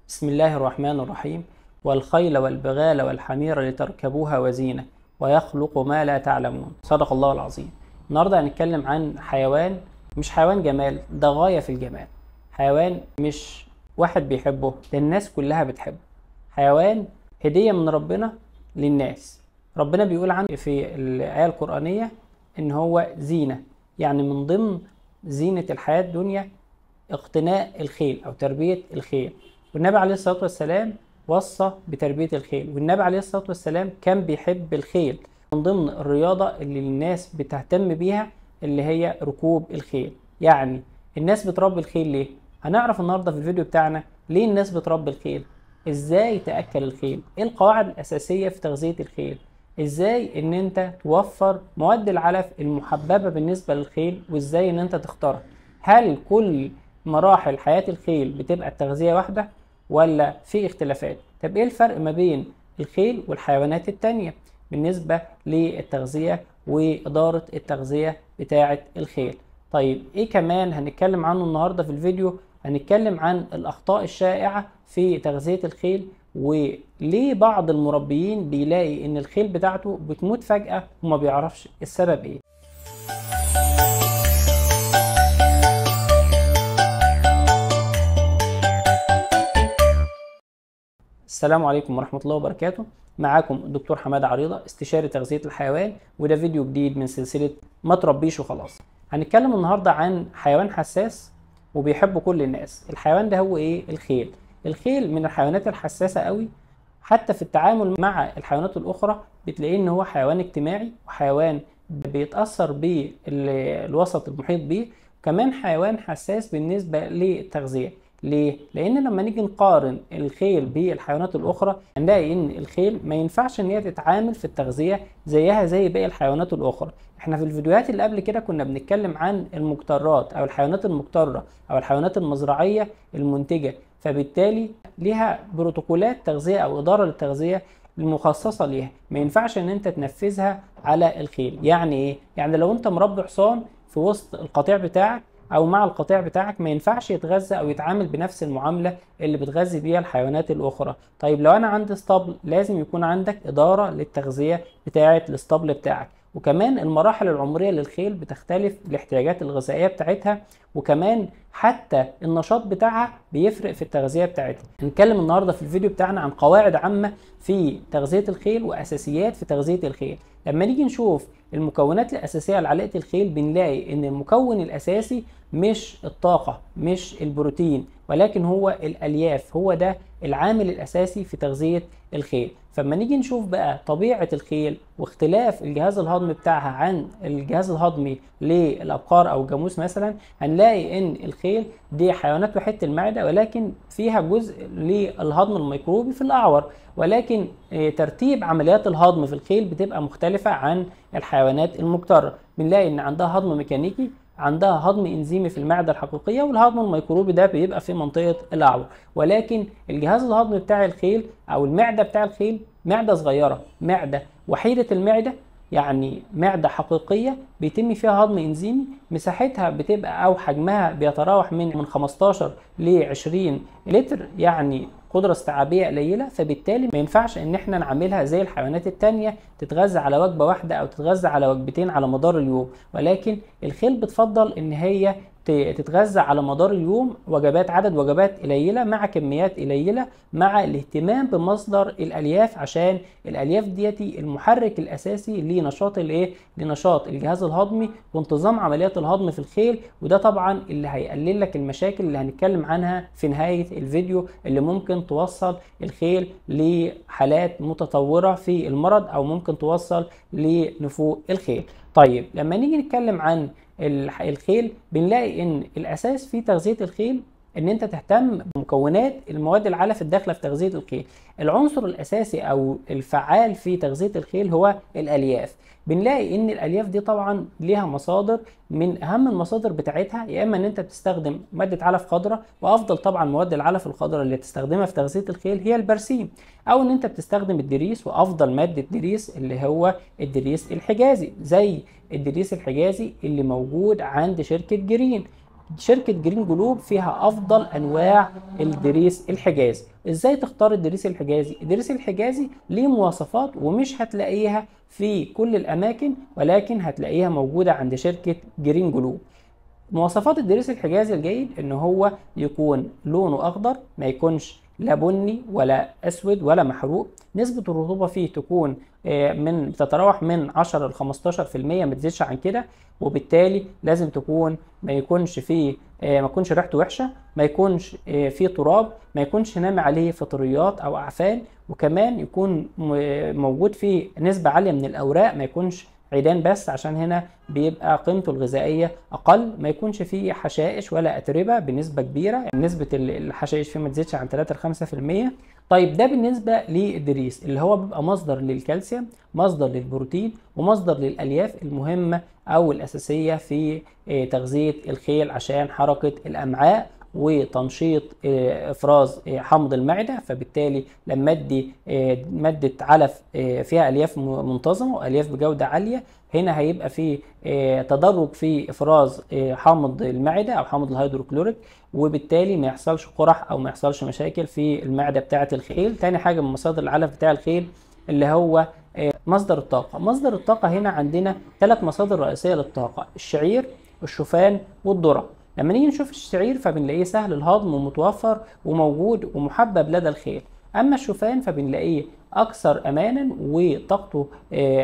بسم الله الرحمن الرحيم. والخيل والبغال والحمير لتركبوها وزينة ويخلق ما لا تعلمون. صدق الله العظيم. النهاردة هنتكلم عن حيوان، مش حيوان جمال، ده غاية في الجمال. حيوان مش واحد بيحبه، ده الناس كلها بتحبه. حيوان هدية من ربنا للناس. ربنا بيقول عنه في الآية القرآنية إن هو زينة، يعني من ضمن زينة الحياة الدنيا اقتناء الخيل أو تربية الخيل. والنبي عليه الصلاة والسلام وصى بتربية الخيل، والنبي عليه الصلاة والسلام كان بيحب الخيل. من ضمن الرياضة اللي الناس بتهتم بيها اللي هي ركوب الخيل. يعني الناس بتربي الخيل ليه؟ هنعرف النهاردة في الفيديو بتاعنا ليه الناس بتربي الخيل، ازاي تأكل الخيل، ايه القواعد الأساسية في تغذية الخيل، ازاي ان انت توفر مواد العلف المحببة بالنسبة للخيل، وازاي ان انت تختارها. هل كل مراحل حياة الخيل بتبقى التغذية واحدة ولا في اختلافات؟ طب ايه الفرق ما بين الخيل والحيوانات التانية بالنسبة للتغذية وإدارة التغذية بتاعة الخيل؟ طيب ايه كمان هنتكلم عنه النهاردة في الفيديو؟ هنتكلم عن الأخطاء الشائعة في تغذية الخيل، وليه بعض المربيين بيلاقي ان الخيل بتاعته بتموت فجأة وما بيعرفش السبب ايه. السلام عليكم ورحمة الله وبركاته. معاكم الدكتور حمادة عريضة، استشاري تغذية الحيوان، وده فيديو جديد من سلسلة ما تربيش وخلاص. هنتكلم النهاردة عن حيوان حساس وبيحبه كل الناس. الحيوان ده هو ايه؟ الخيل. الخيل من الحيوانات الحساسة قوي، حتى في التعامل مع الحيوانات الأخرى بتلاقيه ان هو حيوان اجتماعي، وحيوان بيتأثر بالوسط المحيط بيه، وكمان حيوان حساس بالنسبة للتغذية. ليه؟ لأن لما نيجي نقارن الخيل بالحيوانات الأخرى هنلاقي إن الخيل ما ينفعش إن هي تتعامل في التغذية زيها زي باقي الحيوانات الأخرى. إحنا في الفيديوهات اللي قبل كده كنا بنتكلم عن المقترات أو الحيوانات المقترة أو الحيوانات المزرعية المنتجة، فبالتالي ليها بروتوكولات تغذية أو إدارة للتغذية المخصصة ليها، ما ينفعش إن أنت تنفذها على الخيل. يعني إيه؟ يعني لو أنت مربي حصان في وسط القطيع بتاعك او مع القطيع بتاعك ما ينفعش يتغذى او يتعامل بنفس المعامله اللي بتغذي بيها الحيوانات الاخرى. طيب لو انا عندي اسطبل لازم يكون عندك اداره للتغذيه بتاعه الاسطبل بتاعك، وكمان المراحل العمريه للخيل بتختلف، الاحتياجات الغذائيه بتاعتها، وكمان حتى النشاط بتاعها بيفرق في التغذيه بتاعتها. هنتكلم النهارده في الفيديو بتاعنا عن قواعد عامه في تغذيه الخيل واساسيات في تغذيه الخيل. لما نيجي نشوف المكونات الأساسية لعلاقة الخيل بنلاقي إن المكون الأساسي مش الطاقة، مش البروتين، ولكن هو الألياف. هو ده العامل الأساسي في تغذية الخيل. فلما نيجي نشوف بقى طبيعة الخيل واختلاف الجهاز الهضمي بتاعها عن الجهاز الهضمي للأبقار أو الجاموس مثلا، هنلاقي إن الخيل دي حيوانات وحيدة المعدة، ولكن فيها جزء للهضم الميكروبي في الأعور، ولكن ترتيب عمليات الهضم في الخيل بتبقى مختلفة عن الحيوانات المقترة. بنلاقي ان عندها هضم ميكانيكي، عندها هضم انزيمي في المعدة الحقيقية، والهضم الميكروبي ده بيبقى في منطقة الأعور. ولكن الجهاز الهضمي بتاع الخيل او المعدة بتاع الخيل معدة صغيرة، معدة وحيدة المعدة، يعني معدة حقيقية بيتم فيها هضم انزيمي، مساحتها بتبقى او حجمها بيتراوح من 15 ل 20 لتر، يعني قدرة استيعابية قليلة. فبالتالي ما ينفعش ان احنا نعملها زي الحيوانات التانية تتغذى على وجبة واحدة او تتغذى على وجبتين على مدار اليوم، ولكن الخيل بتفضل ان هي تتغذى على مدار اليوم وجبات، عدد وجبات قليلة مع كميات قليلة، مع الاهتمام بمصدر الألياف، عشان الألياف ديتي المحرك الأساسي لنشاط لنشاط الجهاز الهضمي وانتظام عمليات الهضم في الخيل. وده طبعا اللي هيقلل لك المشاكل اللي هنتكلم عنها في نهاية الفيديو، اللي ممكن توصل الخيل لحالات متطورة في المرض او ممكن توصل لنفوق الخيل. طيب لما نيجي نتكلم عن الخيل بنلاقي ان الاساس في تغذية الخيل ان انت تهتم بمكونات المواد العلف الداخله في تغذيه الخيل. العنصر الاساسي او الفعال في تغذيه الخيل هو الالياف. بنلاقي ان الالياف دي طبعا ليها مصادر، من اهم المصادر بتاعتها يا اما ان انت بتستخدم ماده علف خضراء، وافضل طبعا مواد العلف الخضراء اللي تستخدمها في تغذيه الخيل هي البرسيم، او ان انت بتستخدم الدريس، وافضل ماده دريس اللي هو الدريس الحجازي، زي الدريس الحجازي اللي موجود عند شركه جرين. شركة جرين جلوب فيها أفضل أنواع الدريس الحجازي. إزاي تختار الدريس الحجازي؟ الدريس الحجازي ليه مواصفات ومش هتلاقيها في كل الأماكن، ولكن هتلاقيها موجودة عند شركة جرين جلوب. مواصفات الدريس الحجازي الجيد ان هو يكون لونه اخضر، ما يكونش لا بني ولا اسود ولا محروق. نسبة الرطوبة فيه تكون بتتراوح من 10 ل 15%، ما تزيدش عن كده. وبالتالي لازم تكون ما يكونش فيه ما يكونش ريحته وحشة، ما يكونش فيه تراب، ما يكونش نامي عليه فطريات او اعفان، وكمان يكون موجود فيه نسبة عالية من الاوراق، ما يكونش عيدان بس عشان هنا بيبقى قيمته الغذائية أقل، ما يكونش فيه حشائش ولا أتربة بنسبة كبيرة، يعني نسبة الحشائش فيه ما تزيدش عن 3 ل 5%. طيب ده بالنسبة للدريس اللي هو بيبقى مصدر للكالسيوم، مصدر للبروتين، ومصدر للألياف المهمة أو الأساسية في تغذية الخيل عشان حركة الأمعاء وتنشيط افراز حمض المعده. فبالتالي لما ادي ماده علف فيها الياف منتظمه والياف بجوده عاليه، هنا هيبقى في تدرج في افراز حامض المعده او حامض الهيدروكلوريك، وبالتالي ما يحصلش قرح او ما يحصلش مشاكل في المعده بتاعه الخيل. تاني حاجه من مصادر العلف بتاع الخيل اللي هو مصدر الطاقه. مصدر الطاقه هنا عندنا 3 مصادر رئيسيه للطاقه: الشعير، الشوفان، والذره. لما نيجي نشوف الشعير فبنلاقيه سهل الهضم ومتوفر وموجود ومحبب لدى الخيل. اما الشوفان فبنلاقيه اكثر امانا وطاقته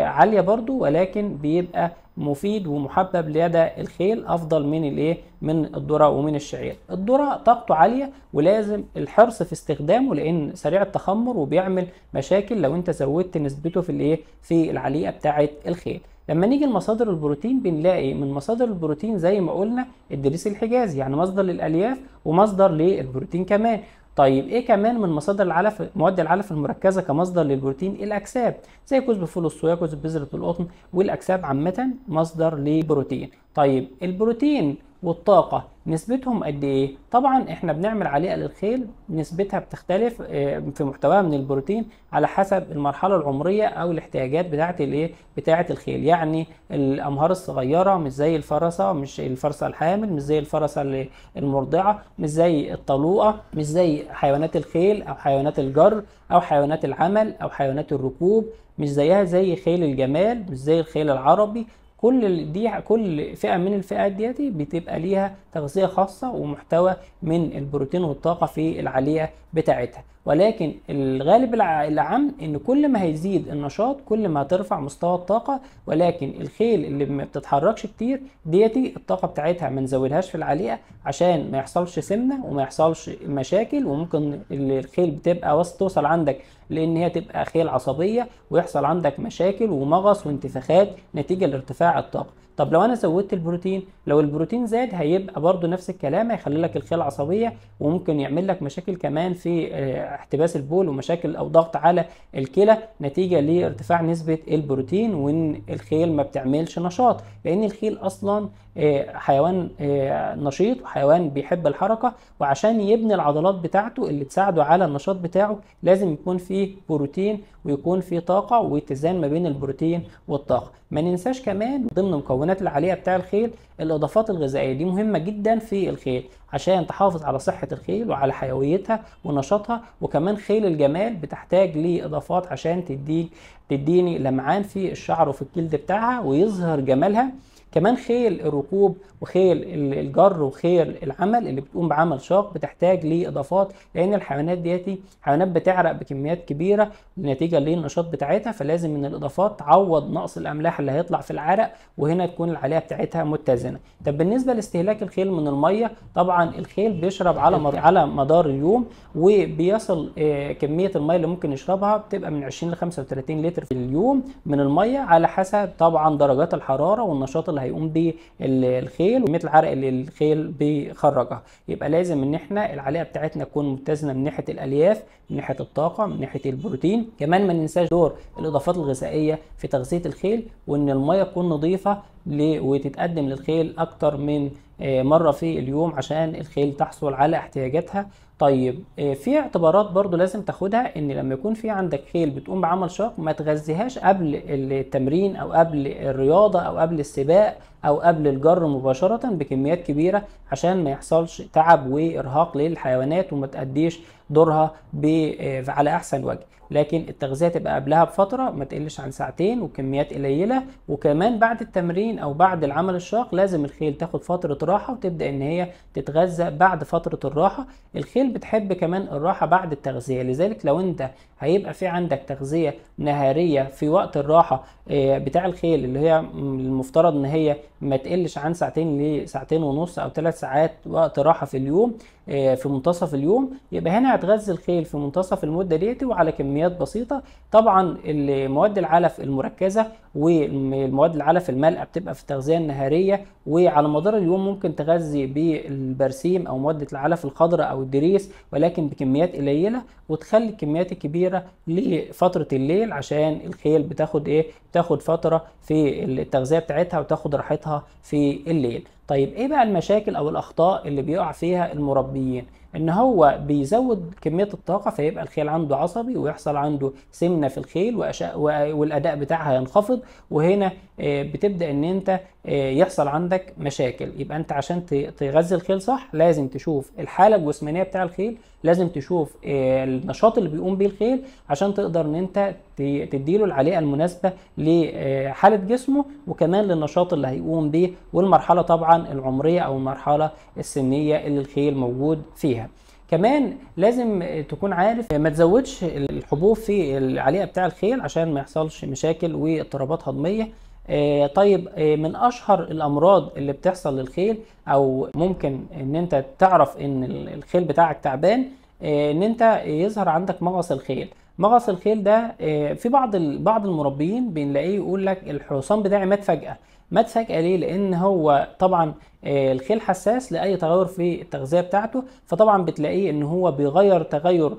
عاليه برضو، ولكن بيبقى مفيد ومحبب لدى الخيل افضل من من الذره ومن الشعير. الذره طاقته عاليه ولازم الحرص في استخدامه لان سريع التخمر وبيعمل مشاكل لو انت زودت نسبته في العليقه بتاعه الخيل. لما نيجي لمصادر البروتين بنلاقي من مصادر البروتين زي ما قلنا الدريس الحجازي، يعني مصدر للالياف ومصدر للبروتين كمان. طيب ايه كمان من مصادر العلف، مواد العلف المركزه كمصدر للبروتين؟ الاكساب زي كزب فول الصويا، كزب بذره القطن، والاكساب عامه مصدر لبروتين. طيب البروتين والطاقه نسبتهم قد ايه؟ طبعا احنا بنعمل عليقه للخيل نسبتها بتختلف في محتواها من البروتين على حسب المرحله العمريه او الاحتياجات بتاعه الخيل. يعني الامهار الصغيره مش زي الفرسه، مش الفرسه الحامل، مش زي الفرسه المرضعه، مش زي الطلوقه، مش زي حيوانات الخيل او حيوانات الجر او حيوانات العمل او حيوانات الركوب، مش زيها زي خيل الجمال، مش زي الخيل العربي. كل فئة من الفئات دياتي بتبقى ليها تغذية خاصة ومحتوى من البروتين والطاقة في العليقة بتاعتها. ولكن الغالب العام ان كل ما هيزيد النشاط كل ما هترفع مستوى الطاقة. ولكن الخيل اللي ما بتتحركش كتير دياتي الطاقة بتاعتها ما نزودهاش في العليقة عشان ما يحصلش سمنة وما يحصلش مشاكل، وممكن الخيل بتبقى توصل عندك لان هي تبقى خيل عصبية ويحصل عندك مشاكل ومغص وانتفاخات نتيجة لارتفاع الطاقة. طب لو انا زودت البروتين، لو البروتين زاد هيبقى برضو نفس الكلام، هيخلي لك الخيل عصبية وممكن يعمل لك مشاكل كمان في احتباس البول ومشاكل او ضغط على الكلى نتيجة لارتفاع نسبة البروتين، وان الخيل ما بتعملش نشاط. لان الخيل اصلا حيوان نشيط وحيوان بيحب الحركة، وعشان يبني العضلات بتاعته اللي تساعده على النشاط بتاعه لازم يكون فيه بروتين ويكون فيه طاقة واتزان ما بين البروتين والطاقة. ما ننساش كمان ضمن مكونات العليقة بتاع الخيل الإضافات الغذائية، دي مهمة جدا في الخيل عشان تحافظ على صحة الخيل وعلى حيويتها ونشاطها. وكمان خيل الجمال بتحتاج لإضافات عشان تديني لمعان في الشعر وفي الجلد بتاعها ويظهر جمالها. كمان خيل الركوب وخيل الجر وخيل العمل اللي بتقوم بعمل شاق بتحتاج لاضافات، لان الحيوانات دياتي حيوانات بتعرق بكميات كبيره نتيجه للنشاط بتاعتها، فلازم من الاضافات تعوض نقص الاملاح اللي هيطلع في العرق، وهنا تكون العليقه بتاعتها متزنه. طب بالنسبه لاستهلاك الخيل من الميه، طبعا الخيل بيشرب على مدار اليوم، وبيصل كميه الميه اللي ممكن يشربها بتبقى من 20 ل 35 لتر في اليوم من الميه، على حسب طبعا درجات الحراره والنشاط اللي هيقوم بيه الخيل وكميه العرق اللي الخيل بيخرجها. يبقى لازم ان احنا العليقه بتاعتنا تكون متزنه من ناحيه الالياف، من ناحيه الطاقه، من ناحيه البروتين. كمان ما ننساش دور الاضافات الغذائيه في تغذيه الخيل، وان الميه تكون نظيفه وتتقدم للخيل اكتر من مره في اليوم عشان الخيل تحصل على احتياجاتها. طيب في اعتبارات برضو لازم تاخدها، ان لما يكون في عندك خيل بتقوم بعمل شاق ما تغذيهاش قبل التمرين او قبل الرياضة او قبل السباق او قبل الجر مباشرة بكميات كبيرة، عشان ما يحصلش تعب وارهاق للحيوانات وما تأديش دورها على احسن وجه. لكن التغذية تبقى قبلها بفترة ما تقلش عن ساعتين وكميات قليلة، وكمان بعد التمرين او بعد العمل الشاق لازم الخيل تاخد فترة راحة وتبدأ ان هي تتغذى بعد فترة الراحة. الخيل بتحب كمان الراحة بعد التغذية، لذلك لو انت هيبقى في عندك تغذية نهارية في وقت الراحة بتاع الخيل، اللي هي المفترض ان هي ما تقلش عن ساعتين لساعتين ونص او 3 ساعات وقت راحة في اليوم في منتصف اليوم، يبقى هنا هتغذي الخيل في منتصف المدة ديتي وعلى كميات بسيطة. طبعا المواد العلف المركزة والمواد العلف المالئة بتبقى في التغذية النهارية، وعلى مدار اليوم ممكن تغذي بالبرسيم او مادة العلف الخضراء او الدريس، ولكن بكميات قليلة، وتخلي الكميات الكبيرة لفترة الليل عشان الخيل بتاخد فترة في التغذية بتاعتها وتاخد راحتها في الليل. طيب ايه بقى المشاكل او الاخطاء اللي بيقع فيها المربيين؟ ان هو بيزود كمية الطاقة فيبقى الخيل عنده عصبي ويحصل عنده سمنة في الخيل والاداء بتاعها ينخفض، وهنا بتبدأ ان انت يحصل عندك مشاكل. يبقى انت عشان تغذي الخيل صح لازم تشوف الحالة الجسمانية بتاع الخيل، لازم تشوف النشاط اللي بيقوم بيه الخيل عشان تقدر ان انت تديله العليقة المناسبة لحالة جسمه وكمان للنشاط اللي هيقوم بيه، والمرحلة طبعا العمرية او المرحلة السنية اللي الخيل موجود فيها. كمان لازم تكون عارف ما تزودش الحبوب في العليقة بتاع الخيل عشان ما يحصلش مشاكل واضطرابات هضمية. طيب من اشهر الامراض اللي بتحصل للخيل او ممكن ان انت تعرف ان الخيل بتاعك تعبان، ان انت يظهر عندك مغص الخيل. مغص الخيل ده في بعض المربيين بنلاقيه يقول لك الحصان بتاعي مات فجأة. مات فجأة ليه؟ لان هو طبعا الخيل حساس لاي تغير في التغذيه بتاعته، فطبعا بتلاقيه ان هو بيغير تغير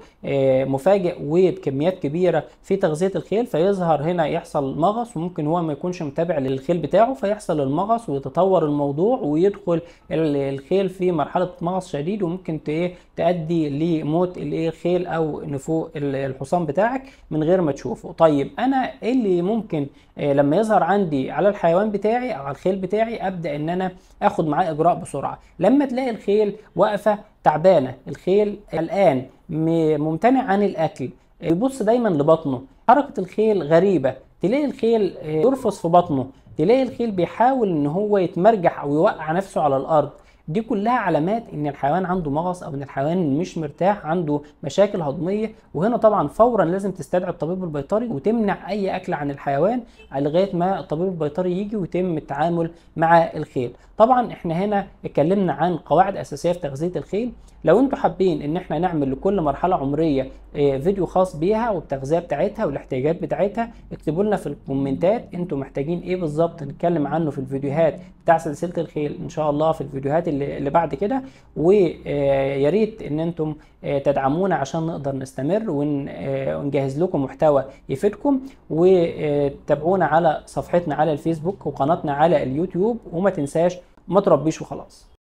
مفاجئ وبكميات كبيره في تغذيه الخيل، فيظهر هنا يحصل مغص، وممكن هو ما يكونش متابع للخيل بتاعه فيحصل المغص ويتطور الموضوع ويدخل الخيل في مرحله مغص شديد، وممكن تؤدي لموت الخيل او نفوق الحصان بتاعك من غير ما تشوفه. طيب انا ايه اللي ممكن لما يظهر عندي على الحيوان بتاعي او على الخيل بتاعي ابدا ان انا اخد معاه اجراء بسرعه؟ لما تلاقي الخيل واقفه تعبانه، الخيل قلقان ممتنع عن الاكل، يبص دايما لبطنه، حركه الخيل غريبه، تلاقي الخيل يرفس في بطنه، تلاقي الخيل بيحاول ان هو يتمرجح او يوقع نفسه على الارض، دي كلها علامات ان الحيوان عنده مغص او ان الحيوان مش مرتاح، عنده مشاكل هضميه. وهنا طبعا فورا لازم تستدعي الطبيب البيطري وتمنع اي اكل عن الحيوان لغايه ما الطبيب البيطري يجي ويتم التعامل مع الخيل. طبعا احنا هنا اتكلمنا عن قواعد اساسيه في تغذيه الخيل. لو انتوا حابين ان احنا نعمل لكل مرحله عمريه فيديو خاص بيها والتغذيه بتاعتها والاحتياجات بتاعتها، اكتبوا لنا في الكومنتات انتوا محتاجين ايه بالظبط نتكلم عنه في الفيديوهات بتاع سلسله الخيل ان شاء الله في الفيديوهات اللي بعد كده. ويا ريت ان انتم تدعمونا عشان نقدر نستمر ونجهز لكم محتوى يفيدكم، وتابعونا على صفحتنا على الفيسبوك وقناتنا على اليوتيوب، وما تنساش ما تربيش وخلاص.